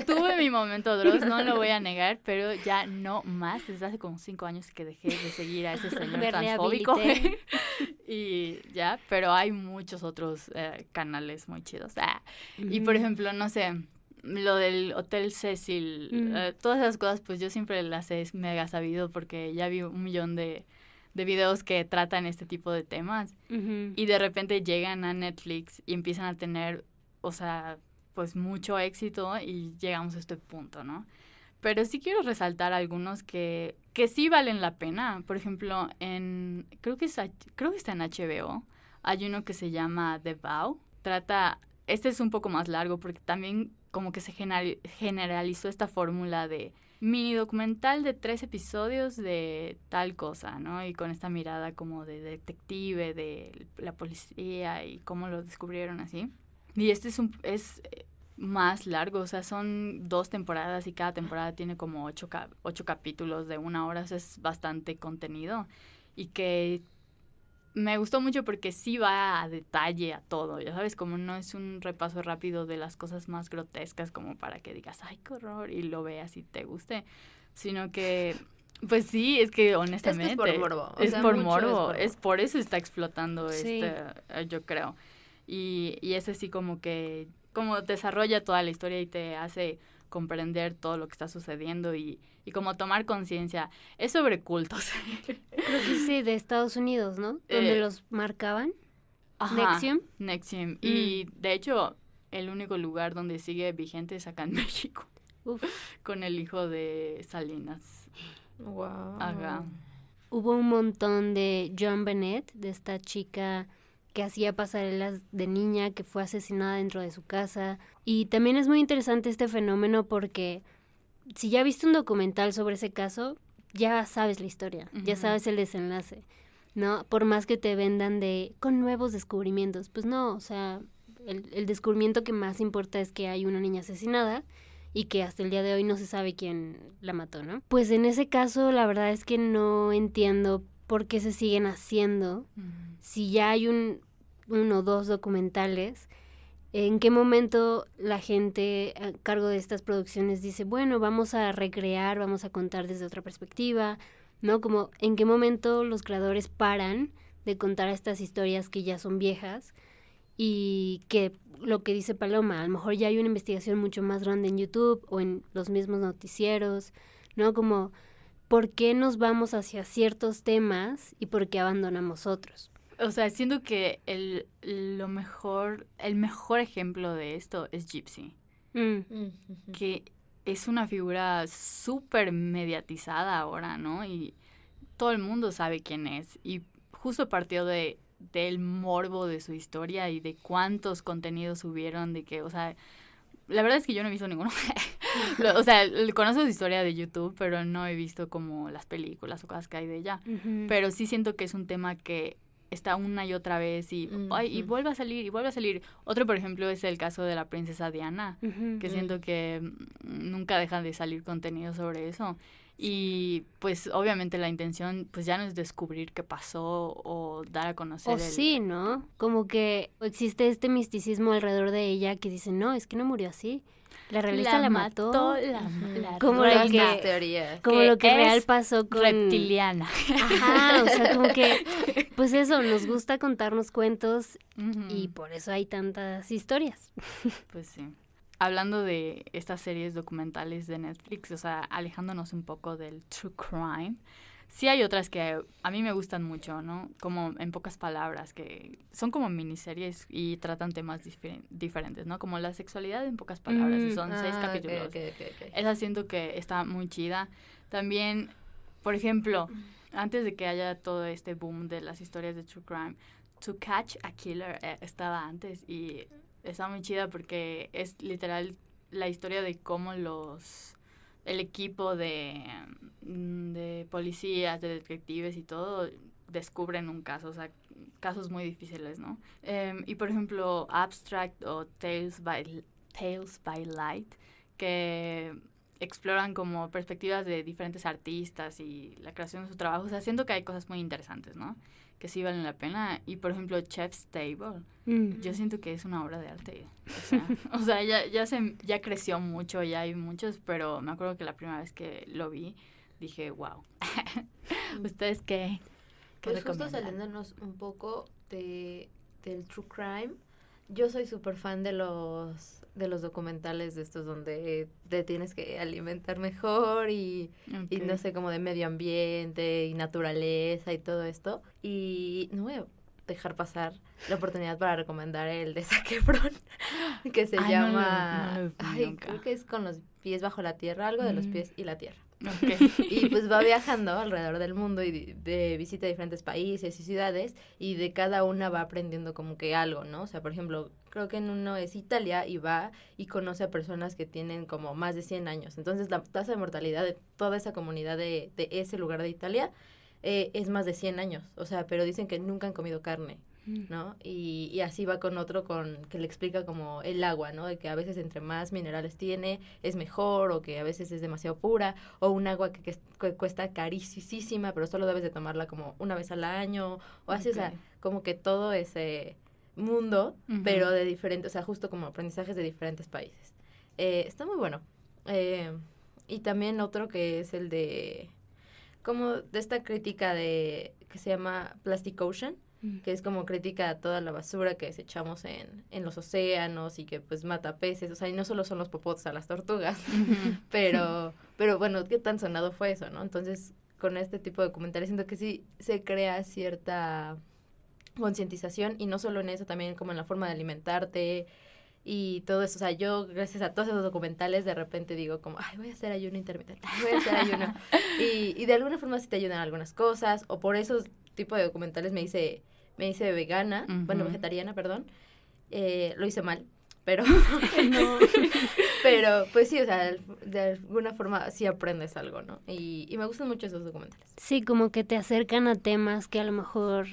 Tuve mi momento Dross, no lo voy a negar, pero ya no más. Desde hace como 5 años que dejé de seguir a ese señor transfóbico. Y ya, pero hay muchos otros canales muy chidos. Y por ejemplo, no sé, lo del Hotel Cecil, todas esas cosas, pues yo siempre las he mega sabido porque ya vi 1 millón de videos que tratan este tipo de temas y de repente llegan a Netflix y empiezan a tener, o sea, pues mucho éxito y llegamos a este punto, ¿no? Pero sí quiero resaltar algunos que sí valen la pena. Por ejemplo, creo que está en HBO, hay uno que se llama The Vow. Este es un poco más largo porque también como que se generalizó esta fórmula de mini documental de 3 episodios de tal cosa, ¿no? Y con esta mirada como de detective, de la policía y cómo lo descubrieron así. Y este es más largo, o sea, son 2 temporadas y cada temporada tiene como 8 capítulos de 1 hora, eso es bastante contenido y que me gustó mucho porque sí va a detalle a todo, ya sabes, como no es un repaso rápido de las cosas más grotescas como para que digas, ay, qué horror, y lo veas y te guste, sino que, pues sí, es que honestamente... Es por morbo. Es por morbo, es por eso está explotando yo creo. Y ese sí como que, como desarrolla toda la historia y te hace comprender todo lo que está sucediendo y como tomar conciencia. Es sobre cultos. Creo que sí, de Estados Unidos, ¿no? Donde los marcaban. Ajá, NXIVM. Y de hecho, el único lugar donde sigue vigente es acá en México. Uf. Con el hijo de Salinas. Wow. Ajá. Hubo un montón de Joan Bennett, de esta chica que hacía pasarelas de niña, que fue asesinada dentro de su casa. Y también es muy interesante este fenómeno porque si ya viste un documental sobre ese caso, ya sabes la historia, ya sabes el desenlace, ¿no? Por más que te vendan con nuevos descubrimientos, pues no, o sea, el descubrimiento que más importa es que hay una niña asesinada y que hasta el día de hoy no se sabe quién la mató, ¿no? Pues en ese caso la verdad es que no entiendo por qué se siguen haciendo. Si ya hay 1 o 2 documentales, ¿en qué momento la gente a cargo de estas producciones dice, bueno, vamos a recrear, vamos a contar desde otra perspectiva, ¿no? Como, ¿en qué momento los creadores paran de contar estas historias que ya son viejas y que lo que dice Paloma, a lo mejor ya hay una investigación mucho más grande en YouTube o en los mismos noticieros, ¿no? Como, ¿por qué nos vamos hacia ciertos temas y por qué abandonamos otros? O sea, siento que el mejor ejemplo de esto es Gypsy, que es una figura súper mediatizada ahora, ¿no? Y todo el mundo sabe quién es. Y justo partió del morbo de su historia y de cuántos contenidos subieron, de que, o sea, la verdad es que yo no he visto ninguno. O sea, conozco su historia de YouTube, pero no he visto como las películas o cosas que hay de ella. Pero sí siento que es un tema que está una y otra vez y vuelve a salir y vuelve a salir. Otro, por ejemplo, es el caso de la princesa Diana, que siento que nunca dejan de salir contenido sobre eso. Y pues obviamente la intención pues ya no es descubrir qué pasó o dar a conocer sí, ¿no? Como que existe este misticismo alrededor de ella que dice, no, es que no murió así. La realeza la mató. Como lo que, teorías. como lo que real pasó con... reptiliana. Ajá, o sea, como que, pues eso, nos gusta contarnos cuentos y por eso hay tantas historias. Pues sí. Hablando de estas series documentales de Netflix, o sea, alejándonos un poco del true crime, sí hay otras que a mí me gustan mucho, ¿no? Como En pocas palabras, que son como miniseries y tratan temas diferentes, ¿no? Como la sexualidad en pocas palabras, y son 6 capítulos. Okay. Esa siento que está muy chida. También, por ejemplo, antes de que haya todo este boom de las historias de true crime, To Catch a Killer estaba antes y está muy chida porque es literal la historia de cómo el equipo de policías, de detectives y todo descubren un caso, o sea, casos muy difíciles, ¿no? Y por ejemplo, Abstract o Tales by Light, que exploran como perspectivas de diferentes artistas y la creación de su trabajo, o sea, siento que hay cosas muy interesantes, ¿no? Que sí valen la pena. Y por ejemplo, Chef's Table, yo siento que es una obra de arte. O sea ya creció mucho, ya hay muchos, pero me acuerdo que la primera vez que lo vi, dije, wow. ¿Ustedes qué Pues justo saliéndonos un poco del true crime, yo soy súper fan de los documentales de estos donde te tienes que alimentar mejor y no sé, como de medio ambiente y naturaleza y todo esto. Y no voy a dejar pasar la oportunidad para recomendar el de Zac Efron, que se llama... creo que es Con los pies bajo la tierra, algo de los pies y la tierra. Okay. Y pues va viajando alrededor del mundo y de visita a diferentes países y ciudades y de cada una va aprendiendo como que algo, ¿no? O sea, por ejemplo, creo que en uno es Italia y va y conoce a personas que tienen como más de 100 años. Entonces la tasa de mortalidad de toda esa comunidad de ese lugar de Italia es más de 100 años. O sea, pero dicen que nunca han comido carne, ¿no? Y así va con otro que le explica como el agua, ¿no? De que a veces entre más minerales tiene es mejor o que a veces es demasiado pura o un agua que cuesta carísima pero solo debes de tomarla como una vez al año o así, o sea, como que todo ese mundo, pero de diferentes, o sea, justo como aprendizajes de diferentes países. Está muy bueno. Y también otro que es el de como de esta crítica que se llama Plastic Ocean, que es como crítica a toda la basura que desechamos en los océanos y que pues mata peces, o sea, y no solo son los popotes a las tortugas, pero bueno, qué tan sonado fue eso, ¿no? Entonces, con este tipo de documentales siento que sí se crea cierta concientización y no solo en eso, también como en la forma de alimentarte y todo eso, o sea, yo gracias a todos esos documentales de repente digo como, ay, voy a hacer ayuno intermitente, voy a hacer ayuno, y de alguna forma sí te ayudan algunas cosas, o por esos tipo de documentales me hice vegana, bueno, vegetariana, perdón, lo hice mal, pero pero pues sí, o sea, de alguna forma sí aprendes algo, ¿no? Y me gustan mucho esos documentales. Sí, como que te acercan a temas que a lo mejor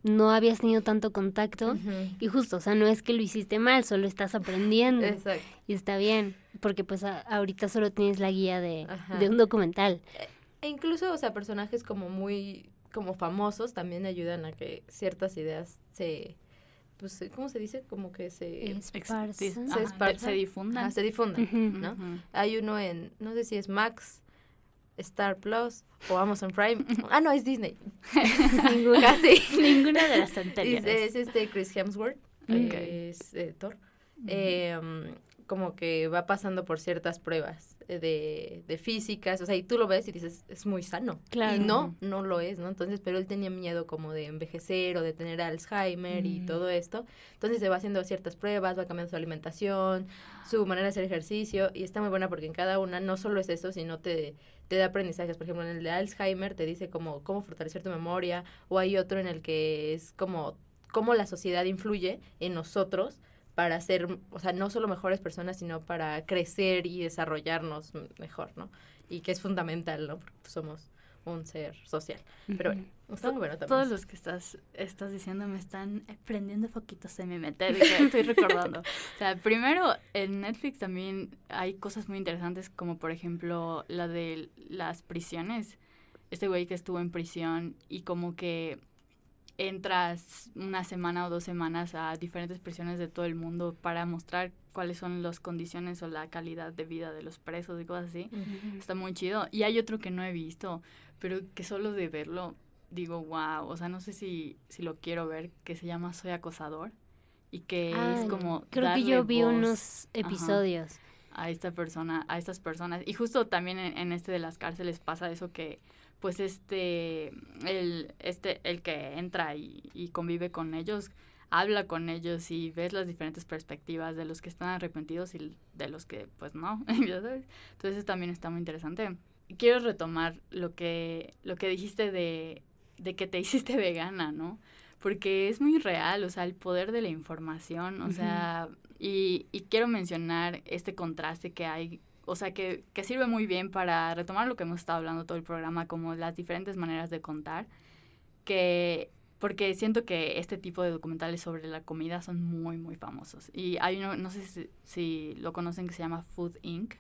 no habías tenido tanto contacto y justo, o sea, no es que lo hiciste mal, solo estás aprendiendo. Exacto. Y está bien, porque pues ahorita solo tienes la guía de un documental. E incluso, o sea, personajes como muy como famosos también ayudan a que ciertas ideas pues, ¿cómo se dice? Como que se difundan. Se difundan, ¿no? Hay uno no sé si es Max Star Plus o Amazon Prime. No, es Disney. Ninguna de las anteriores. Es Chris Hemsworth, es Thor. Como que va pasando por ciertas pruebas de físicas, o sea, y tú lo ves y dices, es muy sano. Claro. Y no lo es, ¿no? Entonces, pero él tenía miedo como de envejecer o de tener Alzheimer y todo esto. Entonces se va haciendo ciertas pruebas, va cambiando su alimentación, su manera de hacer ejercicio, y está muy buena porque en cada una no solo es eso, sino te da aprendizajes. Por ejemplo, en el de Alzheimer te dice cómo fortalecer tu memoria, o hay otro en el que es como cómo la sociedad influye en nosotros para ser, o sea, no solo mejores personas, sino para crecer y desarrollarnos mejor, ¿no? Y que es fundamental, ¿no? Porque somos un ser social. Pero bueno, está muy bueno también. Todos los que estás diciendo me están prendiendo foquitos en mi mente, de que estoy recordando. O sea, primero, en Netflix también hay cosas muy interesantes, como por ejemplo la de las prisiones. Este güey que estuvo en prisión y como que entras una semana o 2 semanas a diferentes prisiones de todo el mundo para mostrar cuáles son las condiciones o la calidad de vida de los presos y cosas así. Está muy chido. Y hay otro que no he visto, pero que solo de verlo digo, wow, o sea, no sé si lo quiero ver, que se llama Soy Acosador, y que es como creo que yo vi voz, unos episodios a estas personas. Y justo también en este de las cárceles pasa eso que pues el que entra y convive con ellos, habla con ellos y ves las diferentes perspectivas de los que están arrepentidos y de los que pues no, ¿ya sabes? Entonces eso también está muy interesante. Quiero retomar lo que dijiste de que te hiciste vegana, ¿no? Porque es muy real, o sea, el poder de la información, o sea, y quiero mencionar este contraste que hay, o sea, que sirve muy bien para retomar lo que hemos estado hablando todo el programa, como las diferentes maneras de contar, porque siento que este tipo de documentales sobre la comida son muy, muy famosos. Y hay uno, no sé si lo conocen, que se llama Food Inc.,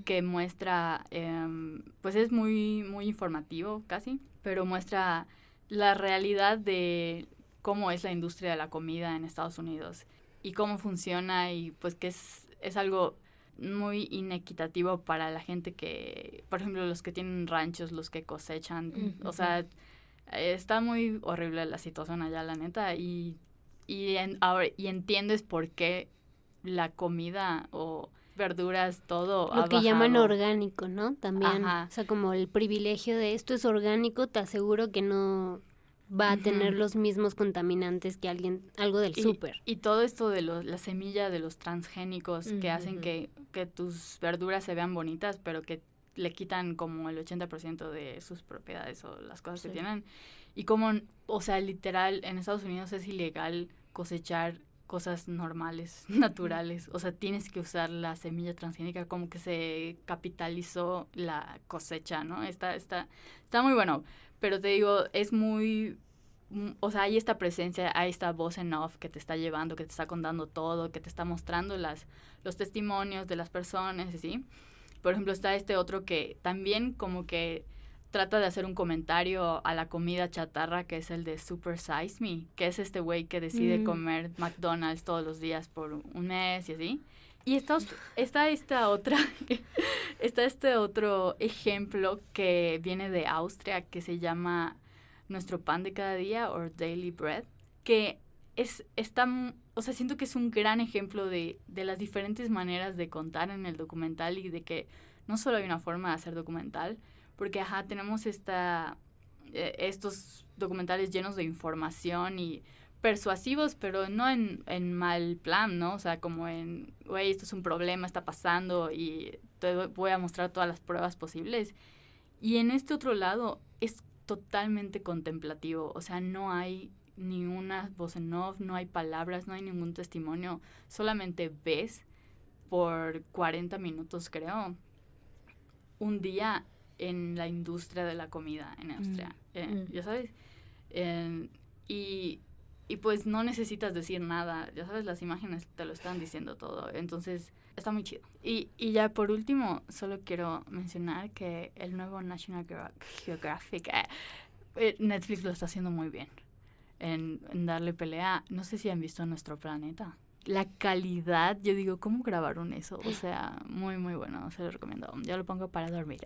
que muestra, pues es muy, muy informativo casi, pero muestra la realidad de cómo es la industria de la comida en Estados Unidos y cómo funciona, y pues que es algo muy inequitativo para la gente que, por ejemplo, los que tienen ranchos, los que cosechan, o sea, está muy horrible la situación allá, la neta, y entiendes por qué la comida o verduras, todo lo ha que llaman bajado. orgánico, ¿no? También, Ajá. o sea, como el privilegio de esto es orgánico, te aseguro que no va a tener los mismos contaminantes que algo del súper. Y todo esto de la semilla de los transgénicos que hacen que tus verduras se vean bonitas, pero que le quitan como el 80% de sus propiedades o las cosas que tienen. Y como, o sea, literal, en Estados Unidos es ilegal cosechar cosas normales, naturales. O sea, tienes que usar la semilla transgénica, como que se capitalizó la cosecha, ¿no? Está muy bueno. Pero te digo, es muy, o sea, hay esta presencia, hay esta voz en off que te está llevando, que te está contando todo, que te está mostrando los testimonios de las personas, ¿sí? Por ejemplo, está este otro que también como que trata de hacer un comentario a la comida chatarra, que es el de Super Size Me, que es este güey que decide comer McDonald's todos los días por un mes y así. Y está este otro ejemplo que viene de Austria, que se llama Nuestro Pan de Cada Día, o Daily Bread, que o sea, siento que es un gran ejemplo de las diferentes maneras de contar en el documental, y de que no solo hay una forma de hacer documental, porque tenemos estos documentales llenos de información y persuasivos, pero no en mal plan, ¿no? O sea, como güey, esto es un problema, está pasando y te voy a mostrar todas las pruebas posibles. Y en este otro lado es totalmente contemplativo, o sea, no hay ni una voz en off, no hay palabras, no hay ningún testimonio, solamente ves por 40 minutos, creo, un día en la industria de la comida en Austria, ya sabes, y pues no necesitas decir nada, ya sabes, las imágenes te lo están diciendo todo, entonces está muy chido. Y ya por último, solo quiero mencionar que el nuevo National Geographic, Netflix lo está haciendo muy bien en darle pelea. No sé si han visto Nuestro Planeta. la calidad, yo digo, ¿cómo grabaron eso? O sea, muy, muy bueno, se lo recomiendo. Yo lo pongo para dormir.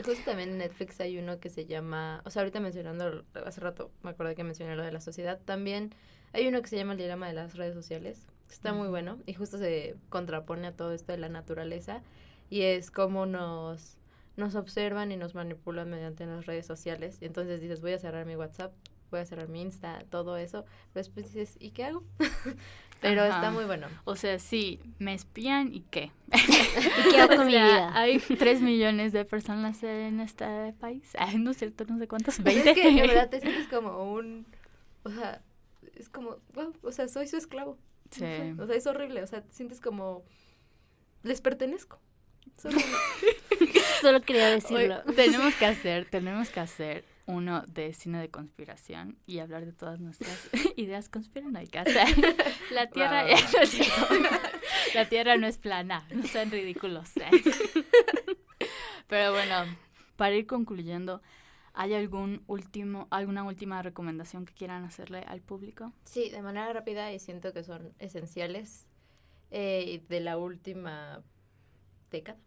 Justo también en Netflix hay uno que se llama, o sea, ahorita mencionando, hace rato me acordé que mencioné lo de la sociedad, también hay uno que se llama El dilema de las redes sociales, que está muy bueno y justo se contrapone a todo esto de la naturaleza y es cómo nos observan y nos manipulan mediante las redes sociales y entonces dices, voy a cerrar mi WhatsApp, voy a cerrar mi Insta, todo eso, pero después dices, ¿y qué hago? Pero está muy bueno. O sea, sí, me espían y ¿qué? ¿Y qué hago con mi vida? Hay 3 millones de personas en este país. Ay, no es cierto, no sé cuántos, 20. Pero es que de verdad te sientes como o sea, es como, wow, o sea, soy su esclavo. Sí. O sea, es horrible, o sea, te sientes como, les pertenezco. Es horrible. Solo quería decirlo. Oye, tenemos que hacer uno de cine de conspiración y hablar de todas nuestras ideas conspiranoicas. La Tierra, Wow. no es cierto. La Tierra no es plana, no sean ridículos. Pero bueno, para ir concluyendo, ¿hay alguna última recomendación que quieran hacerle al público? Sí, de manera rápida y siento que son esenciales de la última década.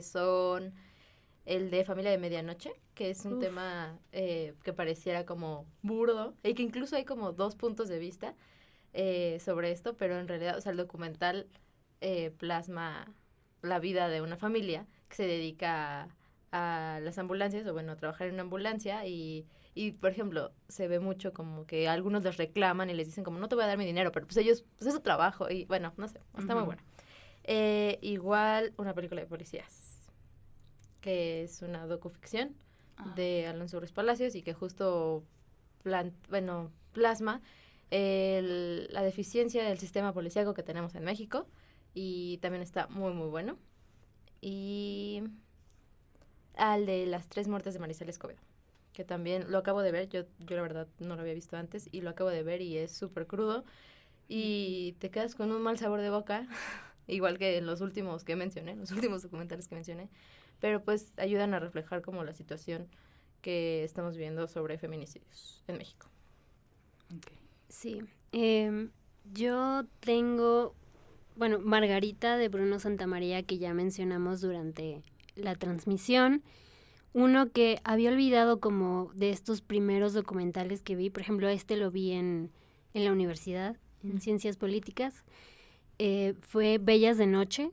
Son el de Familia de Medianoche, que es un tema que pareciera como burdo y que incluso hay como 2 puntos de vista sobre esto, pero en realidad, o sea, el documental plasma la vida de una familia que se dedica a las ambulancias, o bueno, a trabajar en una ambulancia y por ejemplo, se ve mucho como que algunos les reclaman y les dicen como, no te voy a dar mi dinero, pero pues ellos, pues es su trabajo y bueno, no sé, está muy bueno. Igual una película de policías, que es una docuficción de Alonso Ruiz Palacios y que justo plasma la deficiencia del sistema policíaco que tenemos en México y también está muy muy bueno. Y al de las 3 muertes de Marisela Escobedo, que también lo acabo de ver, yo la verdad no lo había visto antes y lo acabo de ver y es súper crudo y te quedas con un mal sabor de boca, igual que en los últimos documentales que mencioné, pero pues ayudan a reflejar como la situación que estamos viendo sobre feminicidios en México. Okay. Sí, yo tengo, bueno, Margarita de Bruno Santamaría, que ya mencionamos durante la transmisión. Uno que había olvidado como de estos primeros documentales que vi, por ejemplo, lo vi en la universidad, en Ciencias Políticas, fue Bellas de Noche,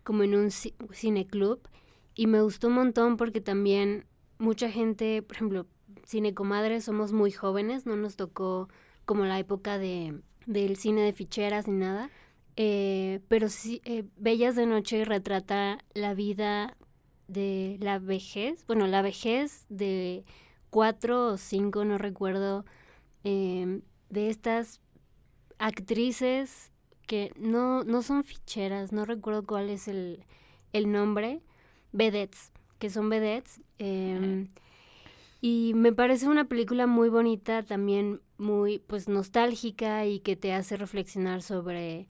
como en un cineclub, y me gustó un montón porque también mucha gente, por ejemplo, Cinecomadres, somos muy jóvenes, no nos tocó como la época del cine de ficheras ni nada, pero sí, Bellas de Noche retrata la vida de la vejez de 4 o 5, no recuerdo, de estas actrices que no son ficheras, no recuerdo cuál es el nombre, vedettes, que son vedettes, y me parece una película muy bonita, también muy pues nostálgica y que te hace reflexionar sobre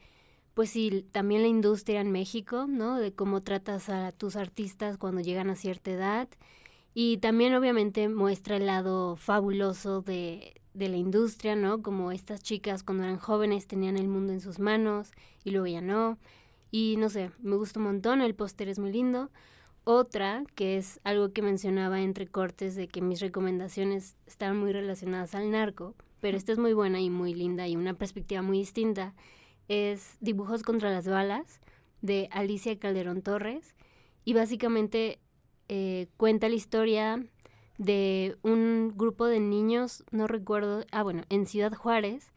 pues sí, también la industria en México, ¿no? De cómo tratas a tus artistas cuando llegan a cierta edad. Y también obviamente muestra el lado fabuloso de la industria, ¿no? Como estas chicas cuando eran jóvenes tenían el mundo en sus manos y luego ya no. Y no sé, me gusta un montón, el póster es muy lindo. Otra, que es algo que mencionaba entre cortes de que mis recomendaciones estaban muy relacionadas al narco, pero esta es muy buena y muy linda y una perspectiva muy distinta, es Dibujos contra las balas, de Alicia Calderón Torres, y básicamente cuenta la historia de un grupo de niños, no recuerdo, en Ciudad Juárez,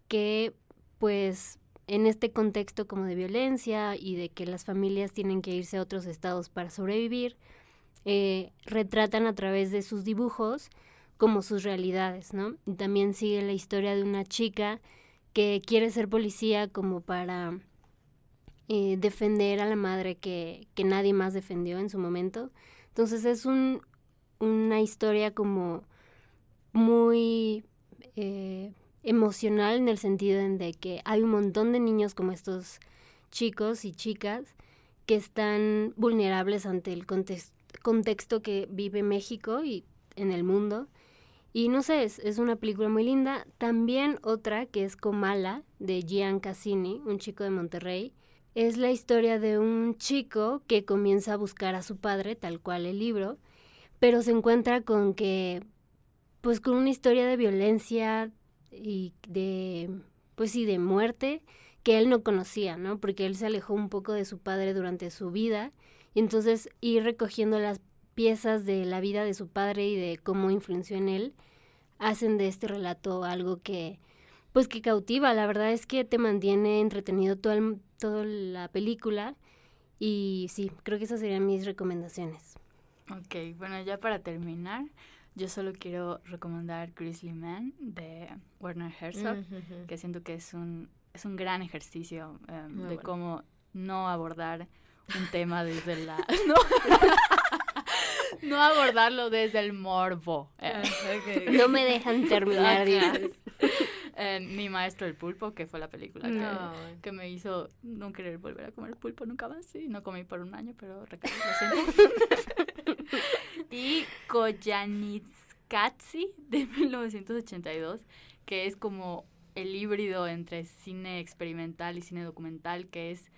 que pues en este contexto como de violencia y de que las familias tienen que irse a otros estados para sobrevivir, retratan a través de sus dibujos como sus realidades, ¿no? Y también sigue la historia de una chica que quiere ser policía como para defender a la madre que nadie más defendió en su momento. Entonces es una historia como muy emocional en el sentido de que hay un montón de niños como estos chicos y chicas que están vulnerables ante el contexto que vive México y en el mundo. Y no sé, es una película muy linda. También otra que es Comala, de Gian Cassini, un chico de Monterrey. Es la historia de un chico que comienza a buscar a su padre, tal cual el libro, pero se encuentra con que, pues con una historia de violencia y de, pues sí, de muerte que él no conocía, ¿no? Porque él se alejó un poco de su padre durante su vida, y entonces ir recogiendo las piezas de la vida de su padre y de cómo influenció en él, hacen de este relato algo que, pues que cautiva. La verdad es que te mantiene entretenido toda la película, y sí, creo que esas serían mis recomendaciones. Ok, bueno, ya para terminar, yo solo quiero recomendar Grizzly Man de Werner Herzog, que siento que es un gran ejercicio de bueno. cómo no abordar un tema desde la... no abordarlo desde el morbo. Okay. No me dejan terminar, dices. Mi maestro el pulpo, que fue la película que me hizo no querer volver a comer pulpo nunca más. Sí, no comí por un año, pero recaí, lo siento. Y Koyaanisqatsi de 1982, que es como el híbrido entre cine experimental y cine documental, que es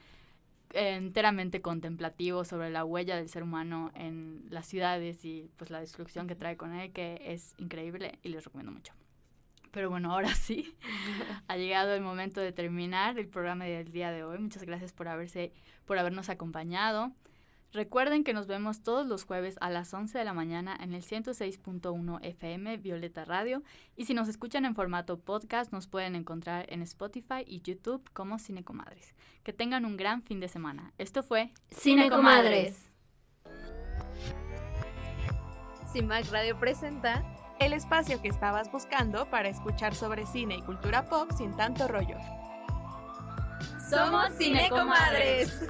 enteramente contemplativo sobre la huella del ser humano en las ciudades y pues la destrucción que trae con él, que es increíble y les recomiendo mucho. Pero bueno, ahora sí, ha llegado el momento de terminar el programa del día de hoy. Muchas gracias por habernos acompañado. Recuerden que nos vemos todos los jueves a las 11 de la mañana en el 106.1 FM Violeta Radio, y si nos escuchan en formato podcast nos pueden encontrar en Spotify y YouTube como Cine Comadres. Que tengan un gran fin de semana. Esto fue Cine Comadres. CIMAC Radio presenta el espacio que estabas buscando para escuchar sobre cine y cultura pop sin tanto rollo. Somos Cine Comadres.